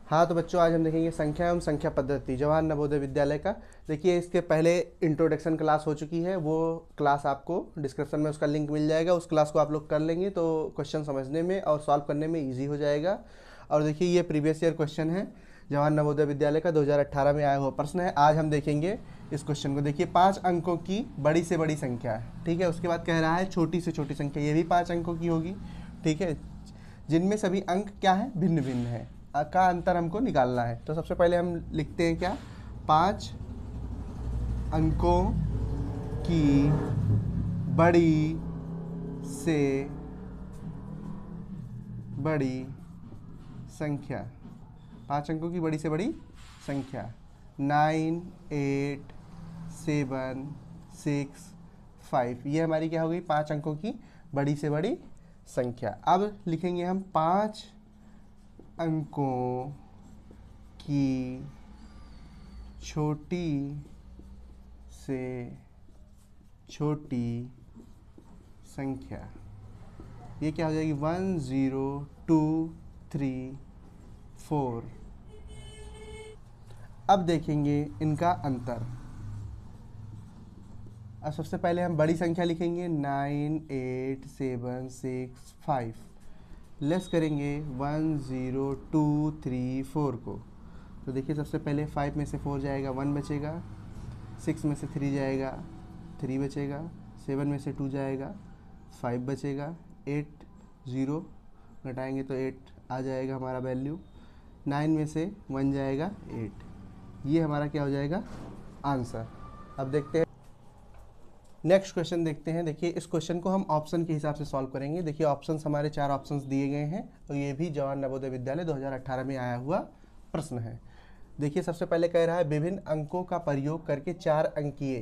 हाँ तो बच्चों, आज हम देखेंगे संख्या एवं संख्या पद्धति जवाहर नवोदय विद्यालय का। देखिए, इसके पहले इंट्रोडक्शन क्लास हो चुकी है, वो क्लास आपको डिस्क्रिप्शन में उसका लिंक मिल जाएगा। उस क्लास को आप लोग कर लेंगे तो क्वेश्चन समझने में और सॉल्व करने में ईजी हो जाएगा। और देखिए, ये प्रीवियस ईयर क्वेश्चन है, जवाहर नवोदय विद्यालय का 2018 में आया हुआ प्रश्न है। आज हम देखेंगे इस क्वेश्चन को। देखिए, 5 अंकों की बड़ी से बड़ी संख्या है, ठीक है। उसके बाद कह रहा है छोटी से छोटी संख्या, ये भी 5 अंकों की होगी, ठीक है, जिनमें सभी अंक क्या है, भिन्न भिन्न है, का अंतर हमको निकालना है। तो सबसे पहले हम लिखते हैं क्या, 5 अंकों की बड़ी से बड़ी संख्या, 5 अंकों की बड़ी से बड़ी संख्या 9, 8, 7, 6, 5, ये हमारी क्या हो गई, 5 अंकों की बड़ी से बड़ी संख्या। अब लिखेंगे हम 5 अंकों की छोटी से छोटी संख्या, ये क्या हो जाएगी, 1, 0, 2, 3, 4। अब देखेंगे इनका अंतर। अब सबसे पहले हम बड़ी संख्या लिखेंगे 9, 8, 7, 6, 5, लेस करेंगे 1, 0, 2, 3, 4 को। तो देखिए, सबसे पहले 5 में से 4 जाएगा, 1 बचेगा, 6 में से 3 जाएगा, 3 बचेगा, 7 में से 2 जाएगा, 5 बचेगा, 8, 0 घटाएंगे तो 8 आ जाएगा हमारा वैल्यू, 9 में से 1 जाएगा, 8, ये हमारा क्या हो जाएगा, आंसर। अब देखते हैं नेक्स्ट क्वेश्चन देखते हैं। देखिए, इस क्वेश्चन को हम ऑप्शन के हिसाब से सॉल्व करेंगे। देखिए, ऑप्शंस हमारे 4 ऑप्शंस दिए गए हैं और ये भी जवाहर नवोदय विद्यालय 2018 में आया हुआ प्रश्न है। देखिए, सबसे पहले कह रहा है विभिन्न अंकों का प्रयोग करके 4 अंकीय,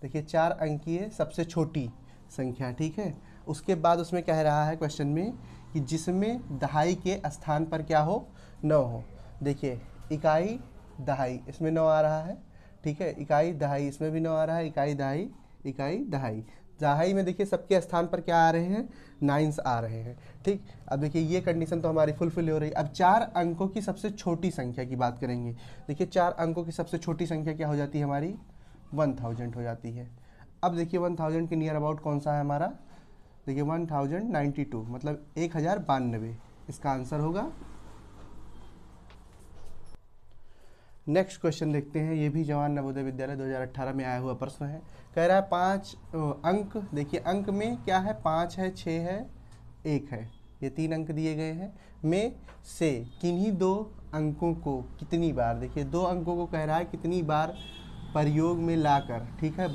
देखिए 4 अंकीय सबसे छोटी संख्या, ठीक है। उसके बाद उसमें कह रहा है क्वेश्चन में कि जिसमें दहाई के स्थान पर क्या हो, 9 हो। देखिए, इकाई दहाई इसमें 9 आ रहा है, ठीक है, इकाई दहाई इसमें भी 9 आ रहा है, इकाई दहाई, इकाई दहाई, दहाई में देखिए सबके स्थान पर क्या आ रहे हैं, 9s आ रहे हैं, ठीक। अब देखिए, ये कंडीशन तो हमारी फुलफिल हो रही है। अब 4 अंकों की सबसे छोटी संख्या की बात करेंगे। देखिए, 4 अंकों की सबसे छोटी संख्या क्या हो जाती है हमारी, 1000 हो जाती है। अब देखिए, 1000 के नियर अबाउट कौन सा है हमारा, देखिए 1092, मतलब 1092 इसका आंसर होगा। नेक्स्ट क्वेश्चन देखते हैं, ये भी जवाहर नवोदय विद्यालय 2018 में आया हुआ प्रश्न है। कह रहा है 5 अंक, देखिए अंक में क्या है, 5 है, 6 है, 1 है, ये 3 अंक दिए गए हैं। में से किन्हीं 2 अंकों को कितनी बार, देखिए 2 अंकों को कह रहा है कितनी बार प्रयोग में लाकर, ठीक है,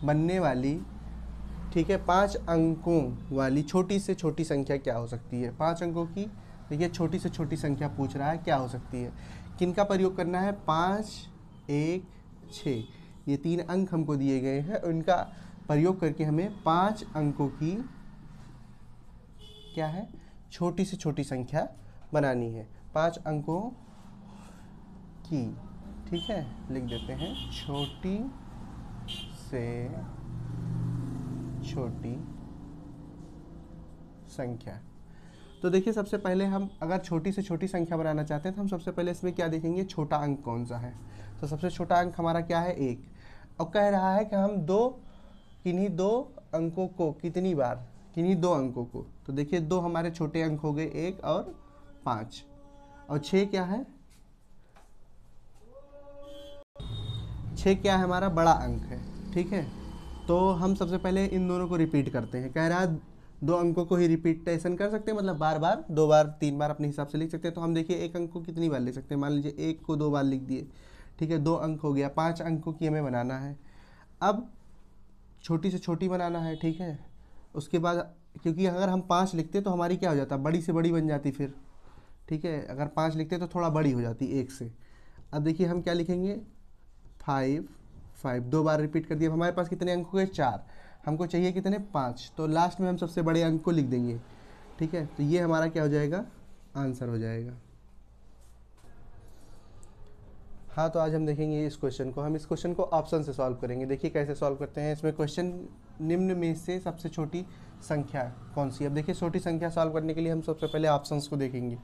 बनने वाली, ठीक है, 5 अंकों वाली छोटी से छोटी संख्या क्या हो सकती है। 5 अंकों की देखिए छोटी से छोटी संख्या पूछ रहा है, क्या हो सकती है, किनका प्रयोग करना है, 5, 1, 6, ये 3 अंक हमको दिए गए हैं, उनका प्रयोग करके हमें 5 अंकों की क्या है, छोटी से छोटी संख्या बनानी है। 5 अंकों की, ठीक है, लिख देते हैं, छोटी से छोटी संख्या। तो देखिए, सबसे पहले हम अगर छोटी से छोटी संख्या बनाना चाहते हैं तो हम सबसे पहले इसमें क्या देखेंगे, छोटा अंक कौन सा है। तो सबसे छोटा अंक हमारा क्या है, 1। और कह रहा है कि हम किन्हीं 2 अंकों को कितनी बार, किन्हीं 2 अंकों को, तो देखिए 2 हमारे छोटे अंक हो गए, 1 और 5, और 6 क्या है, 6 क्या है हमारा बड़ा अंक है, ठीक है। तो हम सबसे पहले इन दोनों को रिपीट करते हैं। कह रहा है 2 अंकों को ही रिपीटेशन कर सकते हैं, मतलब बार बार, 2 बार 3 बार अपने हिसाब से लिख सकते हैं। तो हम देखिए 1 अंक को कितनी बार लिख सकते हैं, मान लीजिए 1 को 2 बार लिख दिए, ठीक है, 2 अंक हो गया। 5 अंकों की हमें बनाना है। अब छोटी से छोटी बनाना है, ठीक है। उसके बाद क्योंकि अगर हम 5 लिखते तो हमारी क्या हो जाता, बड़ी से बड़ी बन जाती फिर, ठीक है, अगर 5 लिखते तो थोड़ा बड़ी हो जाती 1 से। अब देखिए हम क्या लिखेंगे, 5, 5 2 बार रिपीट कर दिया। हमारे पास कितने अंक हो गए, 4, हमको चाहिए कितने, 5, तो लास्ट में हम सबसे बड़े अंक को लिख देंगे, ठीक है। तो ये हमारा क्या हो जाएगा, आंसर हो जाएगा। हाँ, तो आज हम देखेंगे इस क्वेश्चन को। हम इस क्वेश्चन को ऑप्शन से सॉल्व करेंगे। देखिए कैसे सॉल्व करते हैं। इसमें क्वेश्चन, निम्न में से सबसे छोटी संख्या कौन सी। अब देखिए, छोटी संख्या सॉल्व करने के लिए हम सबसे पहले ऑप्शंस को देखेंगे।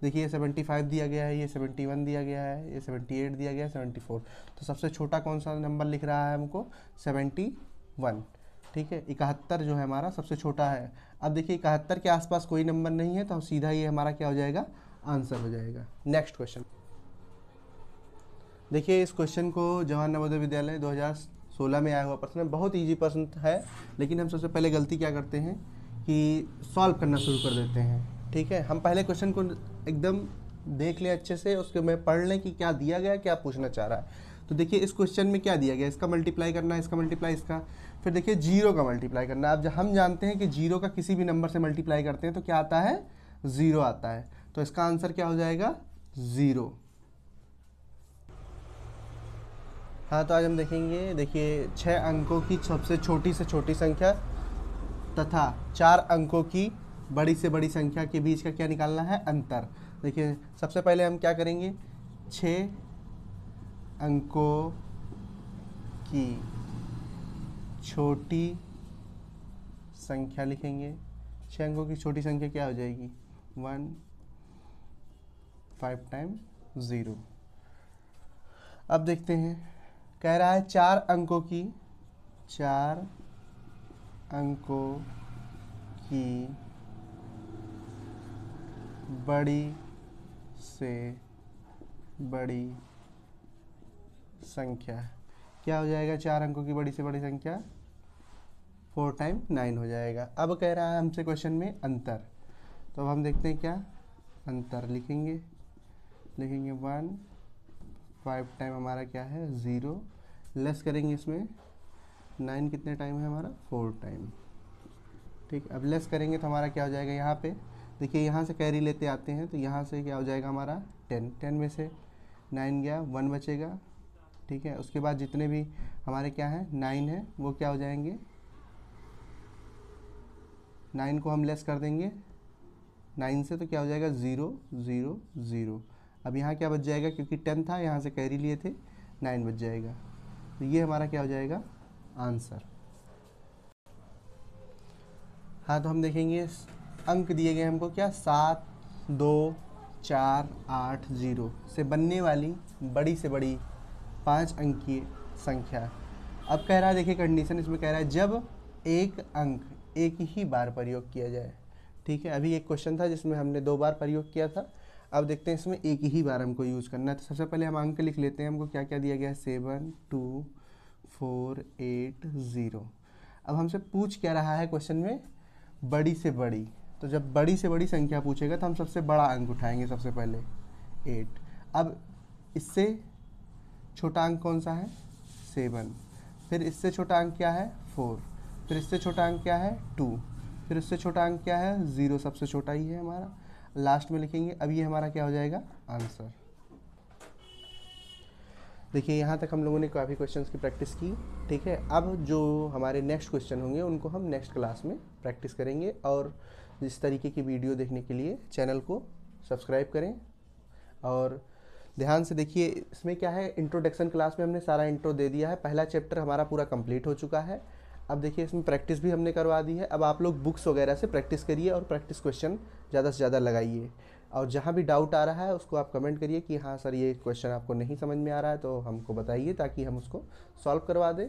देखिए ये 75 दिया गया है, ये 71 दिया गया है, ये 78 दिया गया है, 74। तो सबसे छोटा कौन सा नंबर लिख रहा है हमको? 71। ठीक है, 71 जो है हमारा सबसे छोटा है। अब देखिए 71 के आसपास कोई नंबर नहीं है, तो सीधा ये हमारा क्या हो जाएगा? आंसर हो जाएगा। नेक्स्ट क्वेश्चन देखिए, इस क्वेश्चन को जवाहर नवोदय विद्यालय 2016 में आया हुआ प्रश्न है। बहुत ईजी प्रश्न है, लेकिन हम सबसे पहले गलती क्या करते हैं कि सॉल्व करना शुरू कर देते हैं। ठीक है, हम पहले क्वेश्चन को एकदम देख लें अच्छे से, उसके में पढ़ लें कि क्या दिया गया, क्या पूछना चाह रहा है। तो देखिए इस क्वेश्चन में क्या दिया गया, इसका मल्टीप्लाई करना है, इसका मल्टीप्लाई, इसका, फिर देखिए जीरो का मल्टीप्लाई करना है। अब जब हम जानते हैं कि जीरो का किसी भी नंबर से मल्टीप्लाई करते हैं तो क्या आता है? ज़ीरो आता है। तो इसका आंसर क्या हो जाएगा? ज़ीरो। हाँ, तो आज हम देखेंगे, देखिए 6 अंकों की सबसे छोटी से छोटी संख्या तथा 4 अंकों की बड़ी से बड़ी संख्या के बीच का क्या निकालना है? अंतर। देखिए सबसे पहले हम क्या करेंगे, 6 अंकों की छोटी संख्या लिखेंगे। 6 अंकों की छोटी संख्या क्या हो जाएगी? 1, 5 टाइम 0। अब देखते हैं, कह रहा है 4 अंकों की बड़ी से बड़ी संख्या क्या हो जाएगा? 4 अंकों की बड़ी से बड़ी संख्या 4 टाइम 9 हो जाएगा। अब कह रहा है हमसे क्वेश्चन में अंतर, तो अब हम देखते हैं क्या अंतर लिखेंगे। 1, 5 टाइम हमारा क्या है? 0, लेस करेंगे इसमें 9 कितने टाइम है हमारा? 4 टाइम। ठीक, अब लेस करेंगे तो हमारा क्या हो जाएगा? यहाँ पे देखिए, यहाँ से कैरी लेते आते हैं तो यहाँ से क्या हो जाएगा हमारा? 10 में से 9 गया, 1 बचेगा। ठीक है, उसके बाद जितने भी हमारे क्या है 9 है वो क्या हो जाएंगे? 9 को हम लेस कर देंगे 9 से, तो क्या हो जाएगा? 0, 0, 0। अब यहाँ क्या बच जाएगा? क्योंकि 10 था, यहाँ से कैरी लिए थे, 9 बच जाएगा। तो ये हमारा क्या हो जाएगा? आंसर। हाँ, तो हम देखेंगे अंक दिए गए हमको क्या? 7, 2, 4, 8, 0 से बनने वाली बड़ी से बड़ी 5 अंकीय संख्या। अब कह रहा है, देखिए कंडीशन इसमें कह रहा है जब एक अंक एक ही बार प्रयोग किया जाए। ठीक है, अभी एक क्वेश्चन था जिसमें हमने 2 बार प्रयोग किया था। अब देखते हैं इसमें एक ही बार हमको यूज़ करना है। तो सबसे पहले हम अंक लिख लेते हैं, हमको क्या क्या दिया गया है? 7, 2, 4, 8, 0। अब हमसे पूछ क्या रहा है क्वेश्चन में? बड़ी से बड़ी। तो जब बड़ी से बड़ी संख्या पूछेगा तो हम सबसे बड़ा अंक उठाएंगे सबसे पहले, 8। अब इससे छोटा अंक कौन सा है? 7। फिर इससे छोटा अंक क्या है? 4। फिर इससे छोटा अंक क्या है? 2। फिर इससे छोटा अंक क्या है? 0, सबसे छोटा ही है हमारा। लास्ट में लिखेंगे। अब ये हमारा क्या हो जाएगा? आंसर। देखिए यहाँ तक हम लोगों ने काफ़ी क्वेश्चंस की प्रैक्टिस की। ठीक है, अब जो हमारे नेक्स्ट क्वेश्चन होंगे उनको हम नेक्स्ट क्लास में प्रैक्टिस करेंगे। और इस तरीके की वीडियो देखने के लिए चैनल को सब्सक्राइब करें। और ध्यान से देखिए, इसमें क्या है, इंट्रोडक्शन क्लास में हमने सारा इंट्रो दे दिया है। पहला चैप्टर हमारा पूरा कंप्लीट हो चुका है। अब देखिए इसमें प्रैक्टिस भी हमने करवा दी है। अब आप लोग बुक्स वगैरह से प्रैक्टिस करिए और प्रैक्टिस क्वेश्चन ज़्यादा से ज़्यादा लगाइए। और जहाँ भी डाउट आ रहा है उसको आप कमेंट करिए कि हाँ सर ये क्वेश्चन आपको नहीं समझ में आ रहा है, तो हमको बताइए ताकि हम उसको सॉल्व करवा दें।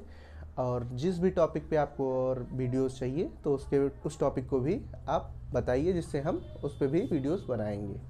और जिस भी टॉपिक पे आपको और वीडियोस चाहिए तो उस टॉपिक को भी आप बताइए, जिससे हम उस पर भी वीडियोस बनाएंगे।